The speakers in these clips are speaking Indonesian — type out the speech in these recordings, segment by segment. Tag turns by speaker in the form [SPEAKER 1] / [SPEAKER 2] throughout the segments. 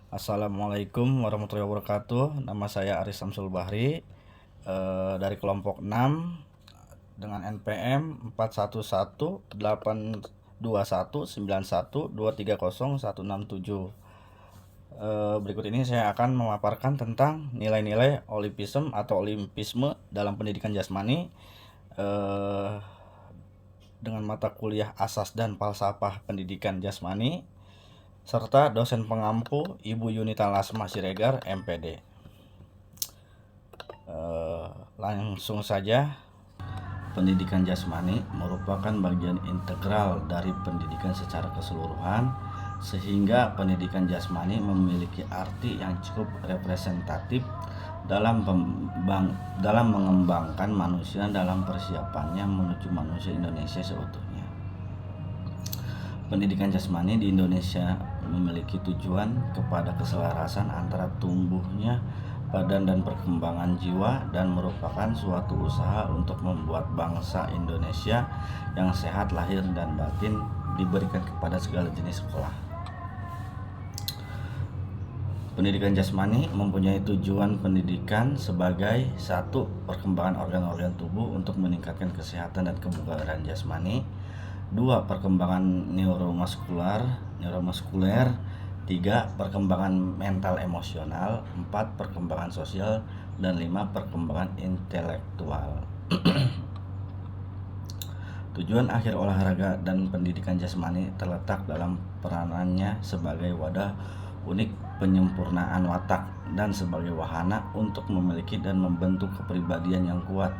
[SPEAKER 1] Assalamualaikum warahmatullahi wabarakatuh. Nama saya Aris Samsul Bahri, dari kelompok 6 dengan NPM 41182191230167. Berikut ini saya akan memaparkan tentang nilai-nilai Olimpisme atau Olimpisme dalam pendidikan jasmani dengan mata kuliah Asas dan Falsafah Pendidikan Jasmani, serta dosen pengampu Ibu Yunita Lasma Siregar, MPD. Langsung saja. Pendidikan jasmani merupakan bagian integral dari pendidikan secara keseluruhan, sehingga pendidikan jasmani memiliki arti yang cukup representatif dalam mengembangkan manusia dalam persiapannya menuju manusia Indonesia seutuhnya. Pendidikan jasmani di Indonesia memiliki tujuan kepada keselarasan antara tumbuhnya badan dan perkembangan jiwa, dan merupakan suatu usaha untuk membuat bangsa Indonesia yang sehat lahir dan batin diberikan kepada segala jenis sekolah. Pendidikan jasmani mempunyai tujuan pendidikan sebagai satu, perkembangan organ-organ tubuh untuk meningkatkan kesehatan dan kebugaran jasmani. 2. Perkembangan neuromuskuler. 3. Perkembangan mental emosional. 4. Perkembangan sosial. Dan 5. Perkembangan intelektual. Tujuan akhir olahraga dan pendidikan jasmani terletak dalam peranannya sebagai wadah unik penyempurnaan watak dan sebagai wahana untuk memiliki dan membentuk kepribadian yang kuat.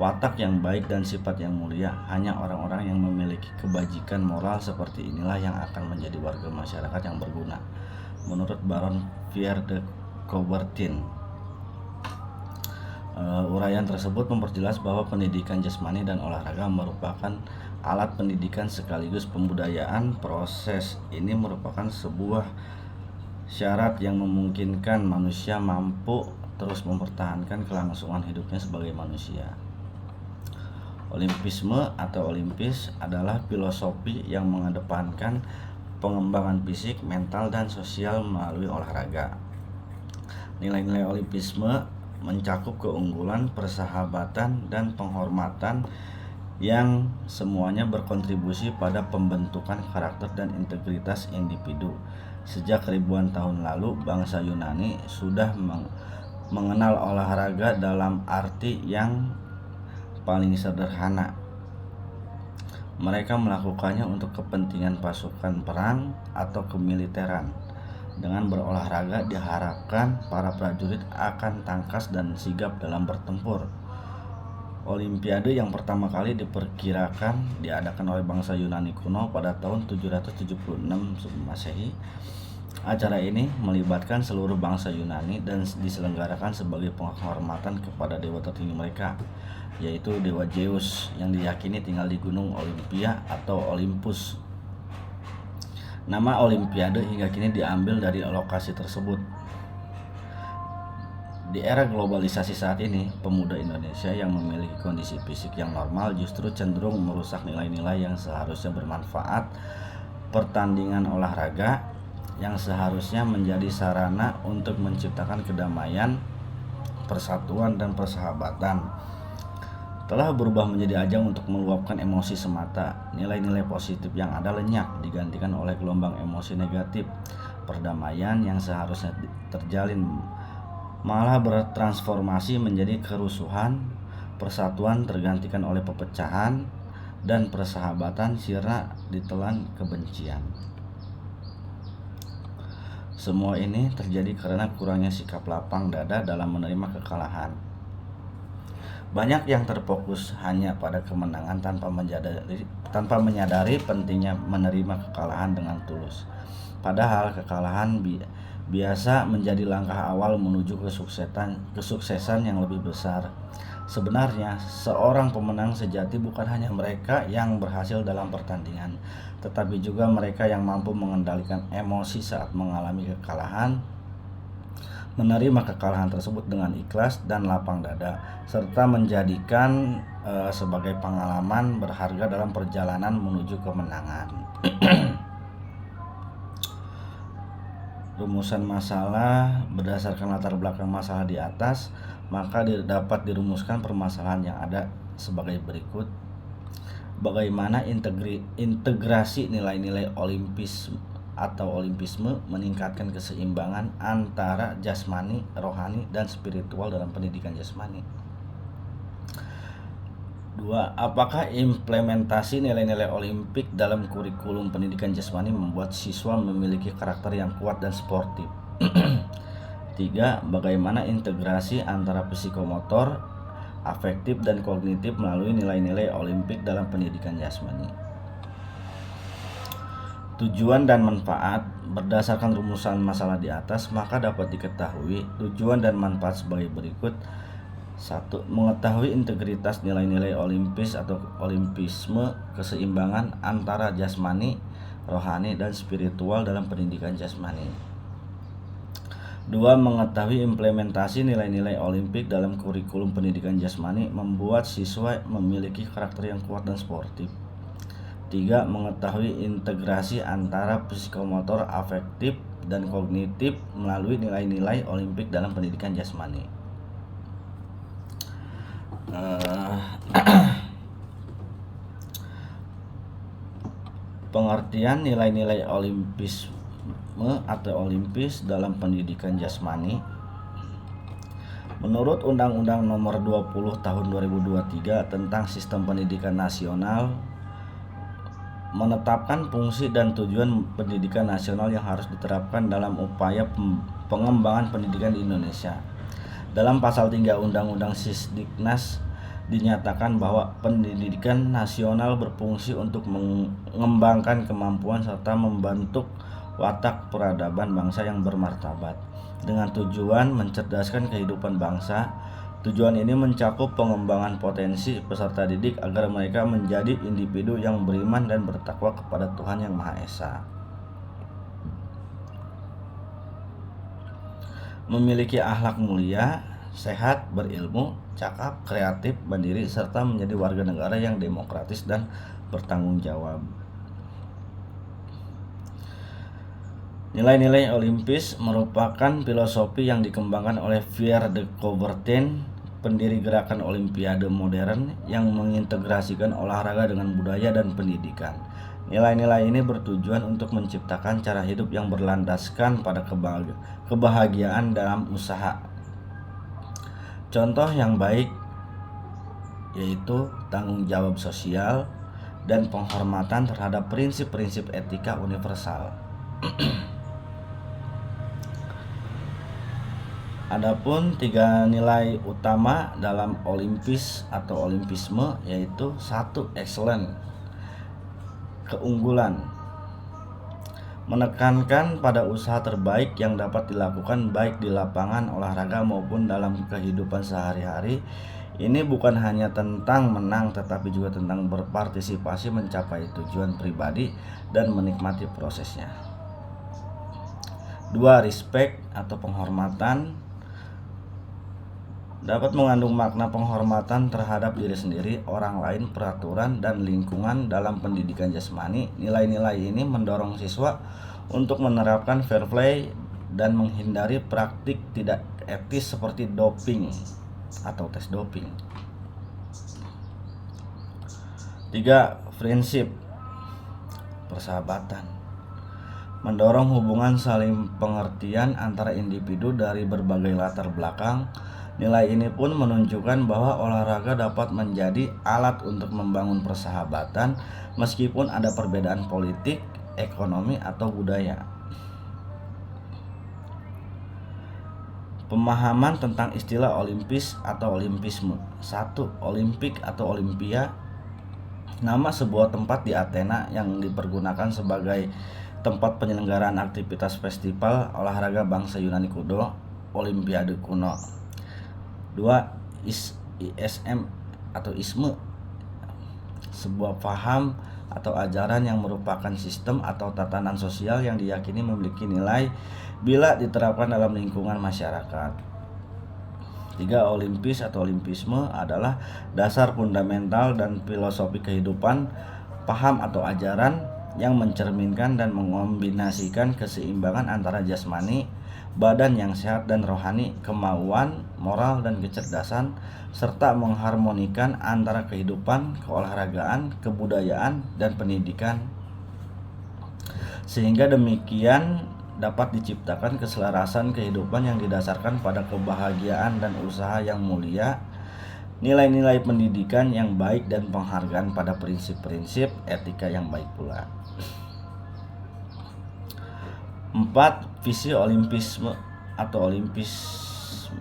[SPEAKER 1] Watak yang baik dan sifat yang mulia, hanya orang-orang yang memiliki kebajikan moral seperti inilah yang akan menjadi warga masyarakat yang berguna, menurut Baron Pierre de Coubertin. Uraian tersebut memperjelas bahwa pendidikan jasmani dan olahraga merupakan alat pendidikan sekaligus pembudayaan. Proses ini merupakan sebuah syarat yang memungkinkan manusia mampu terus mempertahankan kelangsungan hidupnya sebagai manusia. Olimpisme atau Olimpis adalah filosofi yang mengedepankan pengembangan fisik, mental, dan sosial melalui olahraga. Nilai-nilai Olimpisme mencakup keunggulan, persahabatan, dan penghormatan yang semuanya berkontribusi pada pembentukan karakter dan integritas individu. Sejak ribuan tahun lalu, bangsa Yunani sudah mengenal olahraga dalam arti yang paling sederhana. Mereka melakukannya untuk kepentingan pasukan perang atau kemiliteran. Dengan berolahraga diharapkan para prajurit akan tangkas dan sigap dalam bertempur. Olimpiade yang pertama kali diperkirakan diadakan oleh bangsa Yunani kuno pada tahun 776 sebelum Masehi. Acara ini melibatkan seluruh bangsa Yunani dan diselenggarakan sebagai penghormatan kepada dewa tertinggi mereka, yaitu dewa Zeus yang diyakini tinggal di gunung Olympia atau Olympus. Nama Olimpiade hingga kini diambil dari lokasi tersebut. Di era globalisasi saat ini, pemuda Indonesia yang memiliki kondisi fisik yang normal justru cenderung merusak nilai-nilai yang seharusnya bermanfaat. Pertandingan olahraga yang seharusnya menjadi sarana untuk menciptakan kedamaian, persatuan, dan persahabatan telah berubah menjadi ajang untuk meluapkan emosi semata. Nilai-nilai positif yang ada lenyap digantikan oleh gelombang emosi negatif. Perdamaian yang seharusnya terjalin malah bertransformasi menjadi kerusuhan. Persatuan tergantikan oleh perpecahan, dan persahabatan sirna ditelan kebencian. Semua ini terjadi karena kurangnya sikap lapang dada dalam menerima kekalahan. Banyak yang terfokus hanya pada kemenangan tanpa menyadari pentingnya menerima kekalahan dengan tulus. Padahal kekalahan biasa menjadi langkah awal menuju kesuksesan yang lebih besar. Sebenarnya seorang pemenang sejati bukan hanya mereka yang berhasil dalam pertandingan, tetapi juga mereka yang mampu mengendalikan emosi saat mengalami kekalahan, menerima kekalahan tersebut dengan ikhlas dan lapang dada, serta menjadikan sebagai pengalaman berharga dalam perjalanan menuju kemenangan. rumusan masalah berdasarkan latar belakang masalah di atas, maka dapat dirumuskan permasalahan yang ada sebagai berikut. Bagaimana integrasi nilai-nilai olimpis atau olimpisme meningkatkan keseimbangan antara jasmani, rohani, dan spiritual dalam pendidikan jasmani. 2. Apakah implementasi nilai-nilai olimpik dalam kurikulum pendidikan jasmani membuat siswa memiliki karakter yang kuat dan sportif? 3. Bagaimana integrasi antara psikomotor, afektif, dan kognitif melalui nilai-nilai olimpik dalam pendidikan jasmani? Tujuan dan manfaat. Berdasarkan rumusan masalah di atas, maka dapat diketahui tujuan dan manfaat sebagai berikut. 1. Mengetahui integritas nilai-nilai olimpis atau olimpisme, keseimbangan antara jasmani, rohani, dan spiritual dalam pendidikan jasmani. 2. Mengetahui implementasi nilai-nilai olimpik dalam kurikulum pendidikan jasmani membuat siswa memiliki karakter yang kuat dan sportif. 3. Mengetahui integrasi antara psikomotor, afektif, dan kognitif melalui nilai-nilai olimpik dalam pendidikan jasmani. Pengertian nilai-nilai olimpisme atau olimpis dalam pendidikan jasmani. Menurut Undang-Undang Nomor 20 Tahun 2023 tentang Sistem Pendidikan Nasional, menetapkan fungsi dan tujuan pendidikan nasional yang harus diterapkan dalam upaya pengembangan pendidikan di Indonesia. Dalam pasal 3 Undang-Undang Sisdiknas dinyatakan bahwa pendidikan nasional berfungsi untuk mengembangkan kemampuan serta membentuk watak peradaban bangsa yang bermartabat dengan tujuan mencerdaskan kehidupan bangsa. Tujuan ini mencakup pengembangan potensi peserta didik agar mereka menjadi individu yang beriman dan bertakwa kepada Tuhan Yang Maha Esa. Memiliki akhlak mulia, sehat, berilmu, cakap, kreatif, mandiri, serta menjadi warga negara yang demokratis dan bertanggung jawab. Nilai-nilai olimpis merupakan filosofi yang dikembangkan oleh Pierre de Coubertin, pendiri gerakan Olimpiade modern yang mengintegrasikan olahraga dengan budaya dan pendidikan. Nilai-nilai ini bertujuan untuk menciptakan cara hidup yang berlandaskan pada kebahagiaan dalam usaha. Contoh yang baik yaitu tanggung jawab sosial dan penghormatan terhadap prinsip-prinsip etika universal. Adapun 3 nilai utama dalam olimpis atau olimpisme yaitu 1. Excellent, keunggulan, menekankan pada usaha terbaik yang dapat dilakukan baik di lapangan olahraga maupun dalam kehidupan sehari-hari. Ini bukan hanya tentang menang tetapi juga tentang berpartisipasi mencapai tujuan pribadi dan menikmati prosesnya. 2. Respect atau penghormatan, dapat mengandung makna penghormatan terhadap diri sendiri, orang lain, peraturan, dan lingkungan. Dalam pendidikan jasmani, nilai-nilai ini mendorong siswa untuk menerapkan fair play dan menghindari praktik tidak etis seperti doping atau tes doping. 3. Friendship, persahabatan, mendorong hubungan saling pengertian antara individu dari berbagai latar belakang. Nilai ini pun menunjukkan bahwa olahraga dapat menjadi alat untuk membangun persahabatan meskipun ada perbedaan politik, ekonomi, atau budaya. Pemahaman tentang istilah olimpis atau olimpisme. 1. Olimpik atau Olimpia, nama sebuah tempat di Athena yang dipergunakan sebagai tempat penyelenggaraan aktivitas festival olahraga bangsa Yunani kuno, Olimpiade kuno. 2. ISM atau isme, sebuah paham atau ajaran yang merupakan sistem atau tatanan sosial yang diyakini memiliki nilai bila diterapkan dalam lingkungan masyarakat. 3. Olimpis atau olimpisme adalah dasar fundamental dan filosofi kehidupan, paham atau ajaran yang mencerminkan dan mengombinasikan keseimbangan antara jasmani, badan yang sehat dan rohani, kemauan, moral dan kecerdasan, serta mengharmonikan antara kehidupan, keolahragaan, kebudayaan, dan pendidikan. Sehingga demikian dapat diciptakan keselarasan kehidupan yang didasarkan pada kebahagiaan dan usaha yang mulia, nilai-nilai pendidikan yang baik dan penghargaan pada prinsip-prinsip etika yang baik pula. 4. Visi Olimpisme atau Olimpisme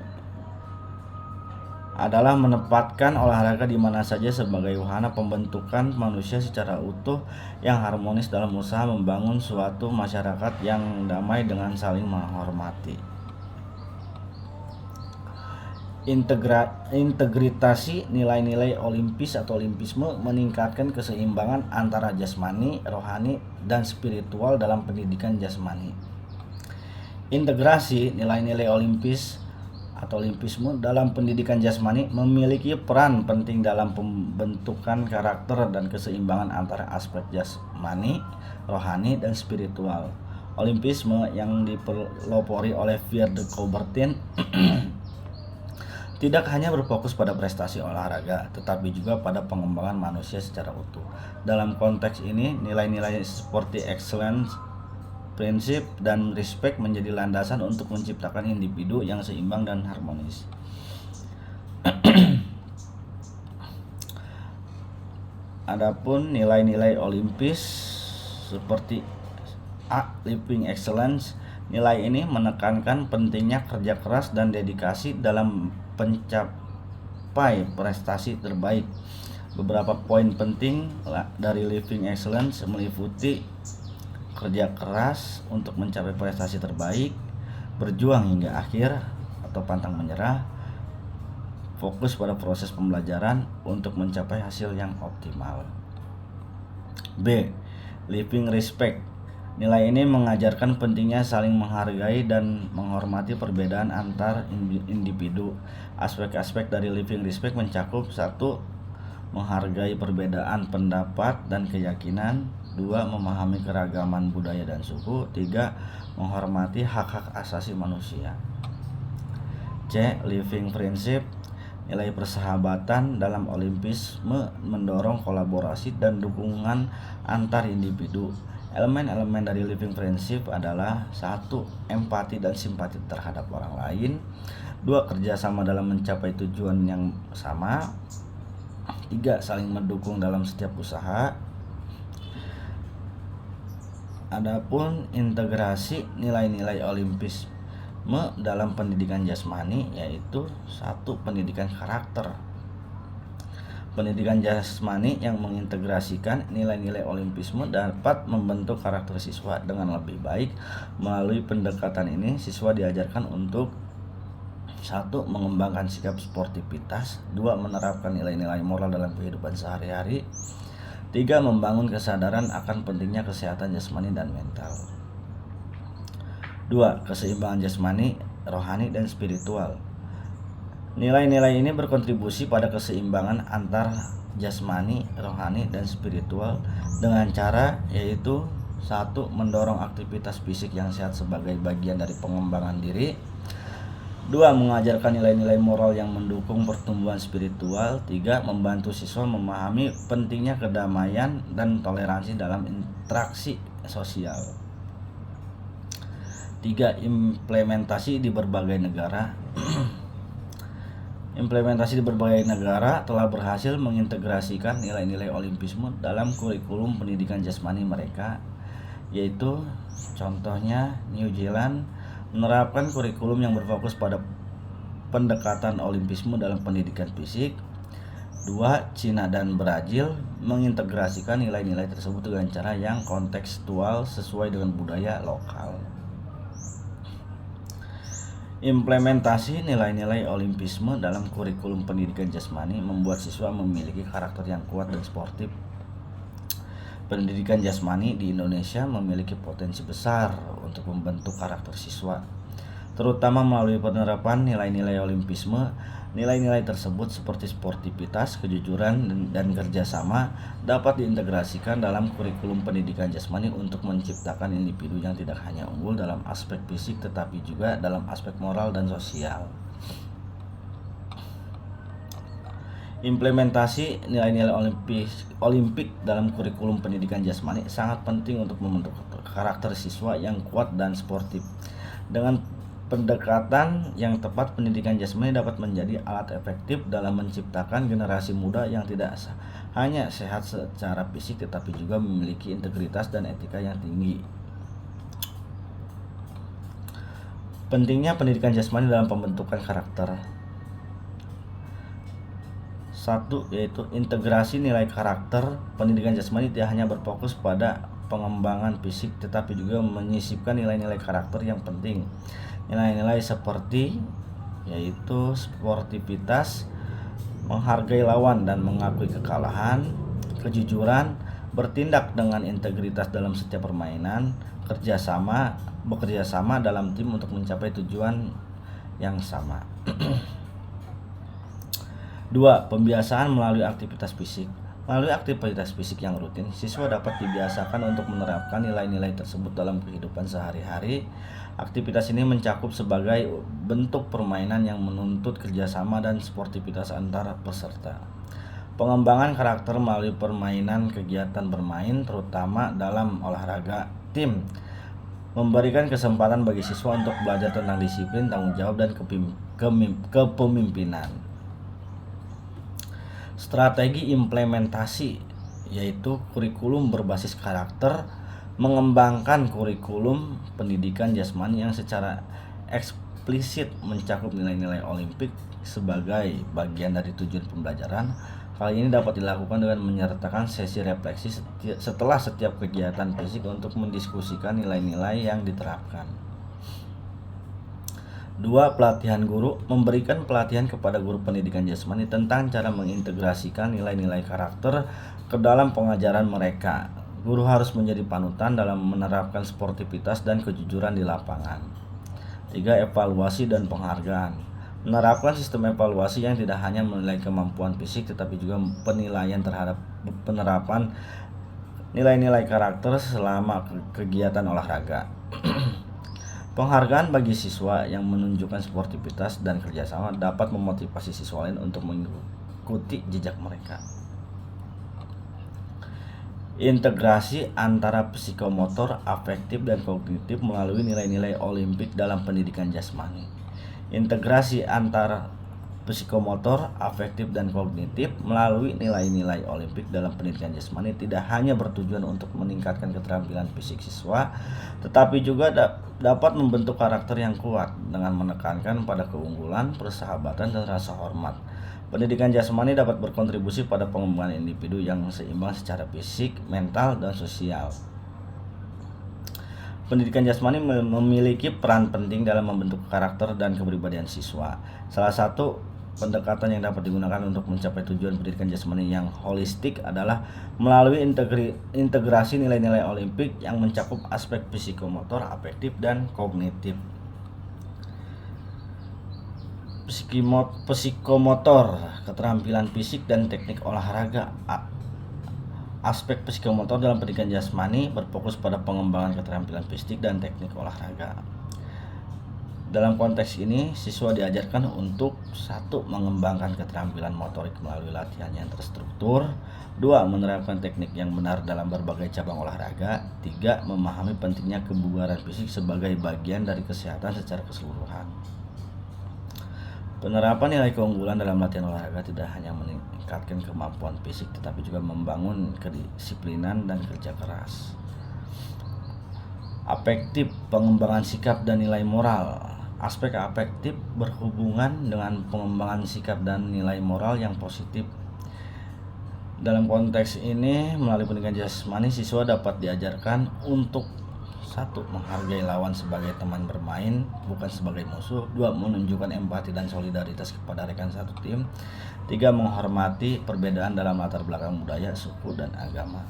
[SPEAKER 1] adalah menempatkan olahraga di mana saja sebagai wahana pembentukan manusia secara utuh yang harmonis dalam usaha membangun suatu masyarakat yang damai dengan saling menghormati. Integritasi nilai-nilai Olimpis atau Olimpisme meningkatkan keseimbangan antara jasmani, rohani, dan spiritual dalam pendidikan jasmani. Integrasi nilai-nilai Olimpis atau Olimpisme dalam pendidikan jasmani memiliki peran penting dalam pembentukan karakter dan keseimbangan antara aspek jasmani, rohani, dan spiritual. Olimpisme yang dipelopori oleh Pierre de Coubertin tidak hanya berfokus pada prestasi olahraga, tetapi juga pada pengembangan manusia secara utuh. Dalam konteks ini, nilai-nilai seperti excellence, prinsip, dan respect menjadi landasan untuk menciptakan individu yang seimbang dan harmonis. Adapun nilai-nilai Olimpis seperti A. Living excellence. Nilai ini menekankan pentingnya kerja keras dan dedikasi dalam pencapai prestasi terbaik. Beberapa poin penting dari Living Excellence meliputi kerja keras untuk mencapai prestasi terbaik, berjuang hingga akhir atau pantang menyerah, fokus pada proses pembelajaran untuk mencapai hasil yang optimal. B. Living Respect. Nilai ini mengajarkan pentingnya saling menghargai dan menghormati perbedaan antar individu. Aspek-aspek dari living respect mencakup 1. Menghargai perbedaan pendapat dan keyakinan. 2. Memahami keragaman budaya dan suku. 3. Menghormati hak-hak asasi manusia. C. Living Friendship. Nilai persahabatan dalam Olimpisme mendorong kolaborasi dan dukungan antar individu. Elemen-elemen dari living friendship adalah 1. Empati dan simpati terhadap orang lain. 2. Kerjasama dalam mencapai tujuan yang sama. 3. Saling mendukung dalam setiap usaha. Adapun integrasi nilai-nilai Olimpisme dalam pendidikan jasmani yaitu 1. Pendidikan karakter. Pendidikan jasmani yang mengintegrasikan nilai-nilai Olimpisme dapat membentuk karakter siswa dengan lebih baik. Melalui pendekatan ini, siswa diajarkan untuk 1. Mengembangkan sikap sportivitas. 2. Menerapkan nilai-nilai moral dalam kehidupan sehari-hari. 3. Membangun kesadaran akan pentingnya kesehatan jasmani dan mental. 2. Keseimbangan jasmani, rohani, dan spiritual. Nilai-nilai ini berkontribusi pada keseimbangan antar jasmani, rohani, dan spiritual dengan cara yaitu 1. Mendorong aktivitas fisik yang sehat sebagai bagian dari pengembangan diri. 2. Mengajarkan nilai-nilai moral yang mendukung pertumbuhan spiritual. 3. Membantu siswa memahami pentingnya kedamaian dan toleransi dalam interaksi sosial. 3. Implementasi di berbagai negara. Implementasi di berbagai negara telah berhasil mengintegrasikan nilai-nilai Olimpisme dalam kurikulum pendidikan jasmani mereka, yaitu contohnya New Zealand menerapkan kurikulum yang berfokus pada pendekatan Olimpisme dalam pendidikan fisik. 2. Cina dan Brazil mengintegrasikan nilai-nilai tersebut dengan cara yang kontekstual sesuai dengan budaya lokal. Implementasi nilai-nilai Olimpisme dalam kurikulum pendidikan jasmani membuat siswa memiliki karakter yang kuat dan sportif. Pendidikan jasmani di Indonesia memiliki potensi besar untuk membentuk karakter siswa, terutama melalui penerapan nilai-nilai Olimpisme Nilai-nilai tersebut seperti sportivitas, kejujuran, dan kerjasama dapat diintegrasikan dalam kurikulum pendidikan jasmani untuk menciptakan individu yang tidak hanya unggul dalam aspek fisik tetapi juga dalam aspek moral dan sosial. Implementasi nilai-nilai olimpik dalam kurikulum pendidikan jasmani sangat penting untuk membentuk karakter siswa yang kuat dan sportif. Dengan pendekatan yang tepat, pendidikan jasmani dapat menjadi alat efektif dalam menciptakan generasi muda yang tidak hanya sehat secara fisik tetapi juga memiliki integritas dan etika yang tinggi. Pentingnya pendidikan jasmani dalam pembentukan karakter. 1. Yaitu integrasi nilai karakter. Pendidikan jasmani tidak hanya berfokus pada pengembangan fisik tetapi juga menyisipkan nilai-nilai karakter yang penting. Nilai-nilai seperti yaitu sportivitas, menghargai lawan dan mengakui kekalahan, kejujuran, bertindak dengan integritas dalam setiap permainan, bekerja sama dalam tim untuk mencapai tujuan yang sama. 2. Pembiasaan melalui aktivitas fisik. Melalui aktivitas fisik yang rutin, siswa dapat dibiasakan untuk menerapkan nilai-nilai tersebut dalam kehidupan sehari-hari. Aktivitas ini mencakup sebagai bentuk permainan yang menuntut kerjasama dan sportivitas antar peserta. Pengembangan karakter melalui permainan kegiatan bermain, terutama dalam olahraga tim, memberikan kesempatan bagi siswa untuk belajar tentang disiplin, tanggung jawab, dan kepemimpinan. Strategi implementasi yaitu kurikulum berbasis karakter, mengembangkan kurikulum pendidikan jasmani yang secara eksplisit mencakup nilai-nilai olimpik sebagai bagian dari tujuan pembelajaran. Hal ini dapat dilakukan dengan menyertakan sesi refleksi setelah setiap kegiatan fisik untuk mendiskusikan nilai-nilai yang diterapkan. 2. Pelatihan guru. Memberikan pelatihan kepada guru pendidikan jasmani tentang cara mengintegrasikan nilai-nilai karakter ke dalam pengajaran mereka. Guru harus menjadi panutan dalam menerapkan sportivitas dan kejujuran di lapangan. 3. Evaluasi dan penghargaan. Menerapkan sistem evaluasi yang tidak hanya menilai kemampuan fisik tetapi juga penilaian terhadap penerapan nilai-nilai karakter selama kegiatan olahraga. Penghargaan bagi siswa yang menunjukkan sportivitas dan kerjasama dapat memotivasi siswa lain untuk mengikuti jejak mereka. Integrasi antara psikomotor, afektif, dan kognitif melalui nilai-nilai olimpik dalam pendidikan jasmani. Integrasi antara psikomotor, afektif, dan kognitif melalui nilai-nilai olimpik dalam pendidikan jasmani tidak hanya bertujuan untuk meningkatkan keterampilan fisik siswa, tetapi juga dapat membentuk karakter yang kuat dengan menekankan pada keunggulan, persahabatan, dan rasa hormat. Pendidikan jasmani dapat berkontribusi pada pengembangan individu yang seimbang secara fisik, mental, dan sosial. Pendidikan jasmani memiliki peran penting dalam membentuk karakter dan kepribadian siswa. Salah satu pendekatan yang dapat digunakan untuk mencapai tujuan pendidikan jasmani yang holistik adalah melalui integrasi nilai-nilai olimpik yang mencakup aspek psikomotor, afektif, dan kognitif. Psikomotor, keterampilan fisik dan teknik olahraga. Aspek psikomotor dalam pendidikan jasmani berfokus pada pengembangan keterampilan fisik dan teknik olahraga. Dalam konteks ini, siswa diajarkan untuk 1. Mengembangkan keterampilan motorik melalui latihan yang terstruktur. 2. Menerapkan teknik yang benar dalam berbagai cabang olahraga. 3. Memahami pentingnya kebugaran fisik sebagai bagian dari kesehatan secara keseluruhan. Penerapan nilai keunggulan dalam latihan olahraga tidak hanya meningkatkan kemampuan fisik tetapi juga membangun kedisiplinan dan kerja keras. Afektif, pengembangan sikap dan nilai moral. Aspek afektif berhubungan dengan pengembangan sikap dan nilai moral yang positif. Dalam konteks ini, melalui pendidikan jasmani, siswa dapat diajarkan untuk 1. Menghargai lawan sebagai teman bermain, bukan sebagai musuh. 2. Menunjukkan empati dan solidaritas kepada rekan satu tim. 3. Menghormati perbedaan dalam latar belakang budaya, suku, dan agama.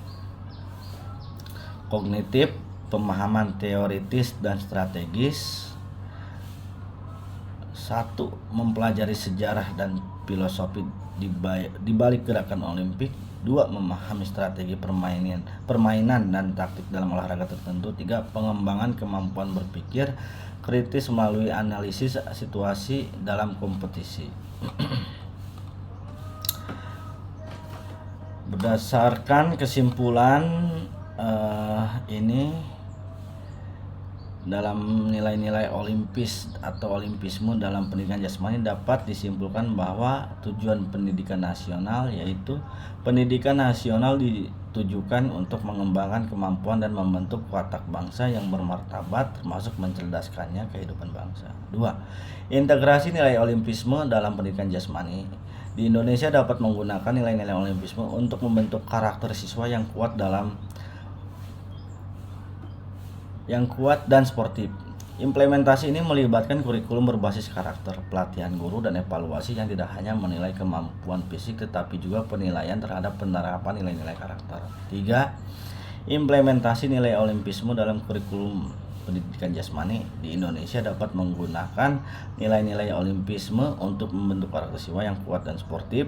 [SPEAKER 1] Kognitif, pemahaman teoritis dan strategis. Satu, mempelajari sejarah dan filosofi di balik gerakan Olimpik. Dua, memahami strategi permainan dan taktik dalam olahraga tertentu. Tiga, pengembangan kemampuan berpikir kritis melalui analisis situasi dalam kompetisi. Berdasarkan kesimpulan ini, dalam nilai-nilai olimpis atau olimpisme dalam pendidikan jasmani dapat disimpulkan bahwa tujuan pendidikan nasional yaitu pendidikan nasional ditujukan untuk mengembangkan kemampuan dan membentuk watak bangsa yang bermartabat, termasuk mencerdaskannya kehidupan bangsa. 2. Integrasi nilai olimpisme dalam pendidikan jasmani. Di Indonesia dapat menggunakan nilai-nilai olimpisme untuk membentuk karakter siswa yang kuat dan sportif. Implementasi ini melibatkan kurikulum berbasis karakter, pelatihan guru, dan evaluasi yang tidak hanya menilai kemampuan fisik tetapi juga penilaian terhadap penerapan nilai-nilai karakter. 3. Implementasi nilai olimpisme dalam kurikulum pendidikan jasmani. Di Indonesia dapat menggunakan nilai-nilai olimpisme untuk membentuk karakter siswa yang kuat dan sportif.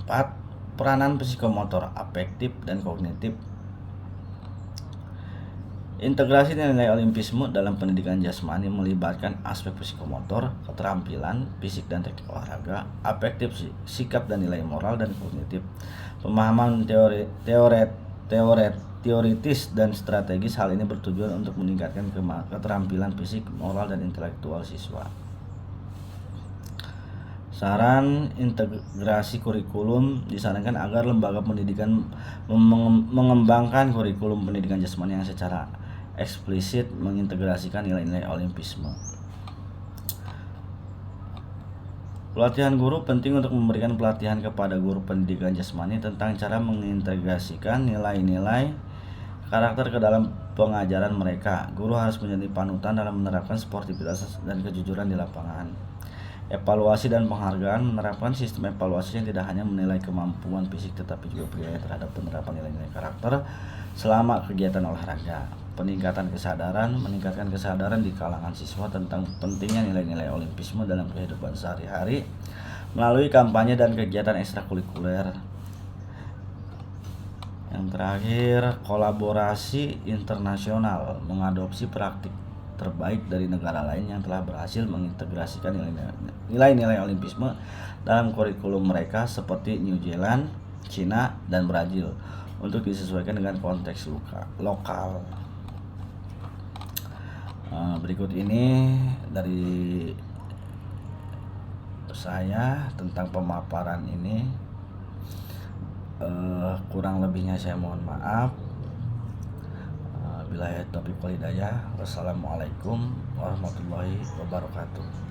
[SPEAKER 1] 4. Peranan psikomotor, afektif, dan kognitif. Integrasi nilai olimpisme dalam pendidikan jasmani melibatkan aspek psikomotor, keterampilan, fisik dan teknik olahraga, afektif, sikap dan nilai moral, dan kognitif, pemahaman teoritis dan strategis. Hal ini bertujuan untuk meningkatkan keterampilan fisik, moral, dan intelektual siswa. Saran integrasi kurikulum disarankan agar lembaga pendidikan mengembangkan kurikulum pendidikan jasmani yang secara eksplisit mengintegrasikan nilai-nilai olimpisme. Pelatihan guru penting untuk memberikan pelatihan kepada guru pendidikan jasmani tentang cara mengintegrasikan nilai-nilai karakter ke dalam pengajaran mereka. Guru harus menjadi panutan dalam menerapkan sportivitas dan kejujuran di lapangan. Evaluasi dan penghargaan, menerapkan sistem evaluasi yang tidak hanya menilai kemampuan fisik tetapi juga penilaian terhadap penerapan nilai-nilai karakter selama kegiatan olahraga. Meningkatkan kesadaran di kalangan siswa tentang pentingnya nilai-nilai olimpisme dalam kehidupan sehari-hari melalui kampanye dan kegiatan ekstrakurikuler. Yang terakhir, kolaborasi internasional, mengadopsi praktik terbaik dari negara lain yang telah berhasil mengintegrasikan nilai-nilai olimpisme dalam kurikulum mereka seperti New Zealand, Cina, dan Brazil untuk disesuaikan dengan konteks lokal. Berikut ini dari saya tentang pemaparan ini. Kurang lebihnya saya mohon maaf. Billahi taufiq wal hidayah. Wassalamualaikum warahmatullahi wabarakatuh.